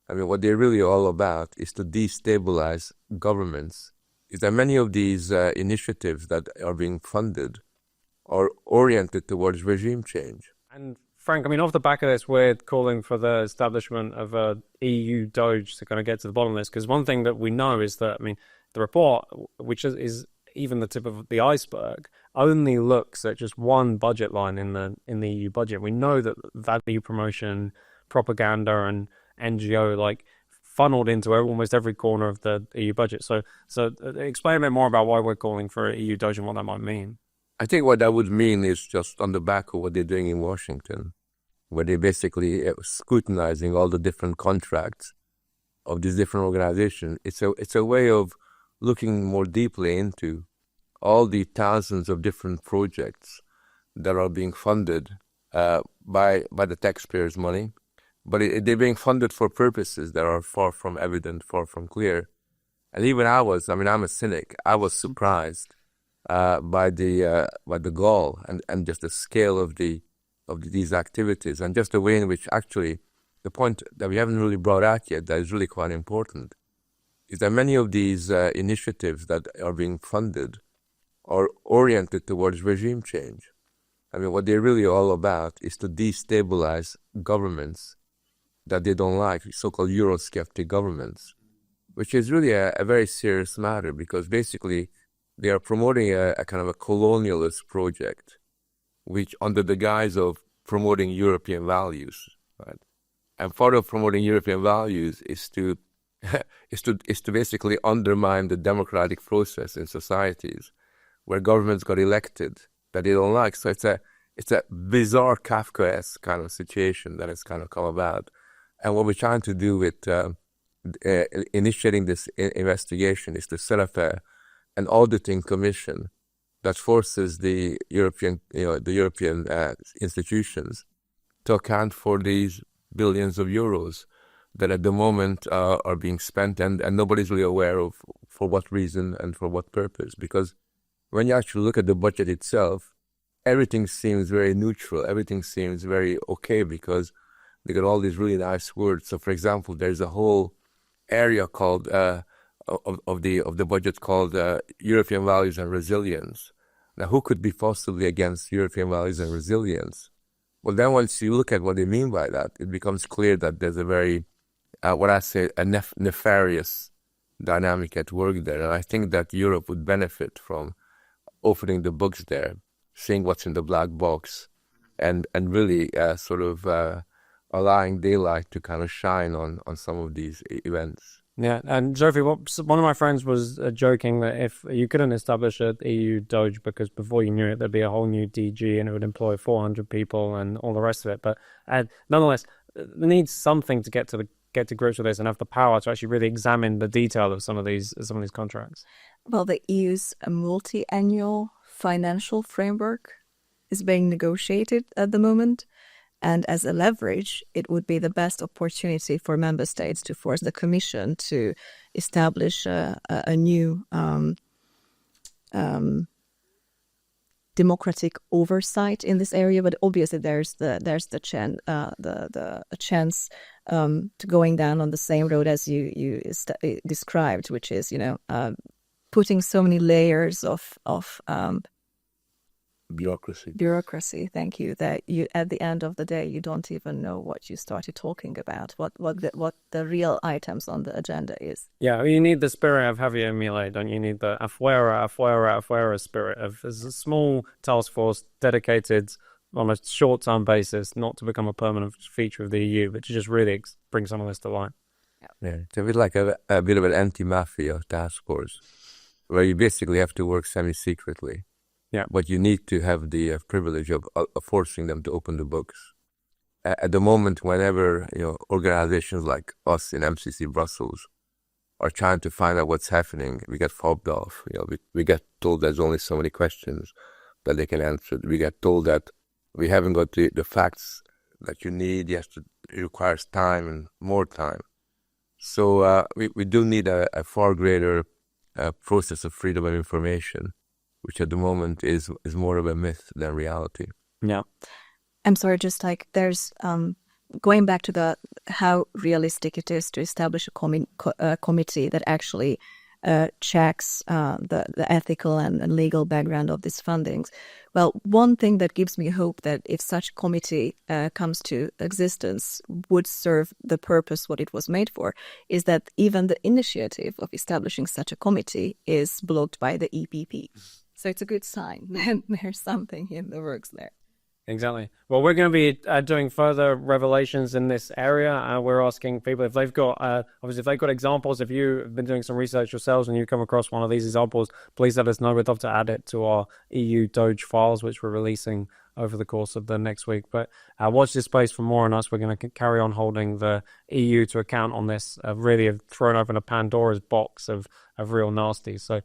I mean, what they're really all about is to destabilize governments. Is that many of these initiatives that are being funded are oriented towards regime change. And Frank, I mean, off the back of this, we're calling for the establishment of a EU Doge to kind of get to the bottom of this. Because one thing that we know is that, I mean, the report, which is even the tip of the iceberg, only looks at just one budget line in the EU budget. We know that value promotion, propaganda, and NGO like funneled into almost every corner of the EU budget. So explain a bit more about why we're calling for a EU Doge and what that might mean. I think what that would mean is just on the back of what they're doing in Washington, where they're basically scrutinizing all the different contracts of these different organizations. It's a way of looking more deeply into all the thousands of different projects that are being funded by the taxpayers' money, but they're being funded for purposes that are far from evident, far from clear. And even I'm a cynic. I was surprised by the gall and just the scale of these activities, and just the way in which actually the point that we haven't really brought out yet that is really quite important is that many of these initiatives that are being funded are oriented towards regime change. I mean, what they're really all about is to destabilize governments that they don't like, so-called Eurosceptic governments, which is really a very serious matter, because basically they are promoting a kind of a colonialist project, which under the guise of promoting European values, right? And part of promoting European values is to basically undermine the democratic process in societies where governments got elected that they don't like. So it's a bizarre Kafkaesque kind of situation that has kind of come about. And what we're trying to do with initiating this investigation is to set up an auditing commission that forces the European institutions to account for these billions of euros that at the moment are being spent, and nobody's really aware of for what reason and for what purpose. Because when you actually look at the budget itself, everything seems very neutral. Everything seems very okay, because they got all these really nice words. So, for example, there's a whole area called of the budget called European values and resilience. Now, who could be possibly against European values and resilience? Well, then once you look at what they mean by that, it becomes clear that there's a very, nefarious dynamic at work there. And I think that Europe would benefit from opening the books there, seeing what's in the black box, and really allowing daylight to kind of shine on some of these events. Yeah, and Sophie, one of my friends was joking that if you couldn't establish an EU Doge because before you knew it, there'd be a whole new DG and it would employ 400 people and all the rest of it. But nonetheless, there needs something to get to grips with this and have the power to actually really examine the detail of some of these contracts. Well, the EU's multi-annual financial framework is being negotiated at the moment. And as a leverage, it would be the best opportunity for member states to force the Commission to establish a new democratic oversight in this area. But obviously, there's the chance to going down on the same road as you described, which is putting so many layers of bureaucracy, thank you, that you at the end of the day you don't even know what you started talking about, what the real items on the agenda is. Yeah, you need the spirit of Javier Milei, don't you? You need the Afuera spirit of there's a small task force dedicated on a short-term basis, not to become a permanent feature of the EU, but to just really bring some of this to light. Yeah, it's a bit like a bit of an anti-mafia task force, where you basically have to work semi-secretly. Yeah, but you need to have the privilege of forcing them to open the books. At the moment, whenever organizations like us in MCC Brussels are trying to find out what's happening, we get fobbed off. We get told there's only so many questions that they can answer. We get told that we haven't got the facts that you need. Yes, it requires time and more time. So we do need a far greater process of freedom of information, which at the moment is more of a myth than reality. Yeah. I'm sorry, just like there's going back to how realistic it is to establish a committee that actually checks the ethical and legal background of these fundings. Well, one thing that gives me hope that if such a committee comes to existence would serve the purpose what it was made for is that even the initiative of establishing such a committee is blocked by the EPP. So it's a good sign that there's something in the works there. Exactly. Well, we're going to be doing further revelations in this area. We're asking people if they've got, obviously, if they've got examples, if you've been doing some research yourselves and you come across one of these examples, please let us know. We'd love to add it to our EU Doge Files, which we're releasing over the course of the next week. But watch this space for more on us. We're going to carry on holding the EU to account on this. Really have thrown open a Pandora's box of real nasty. So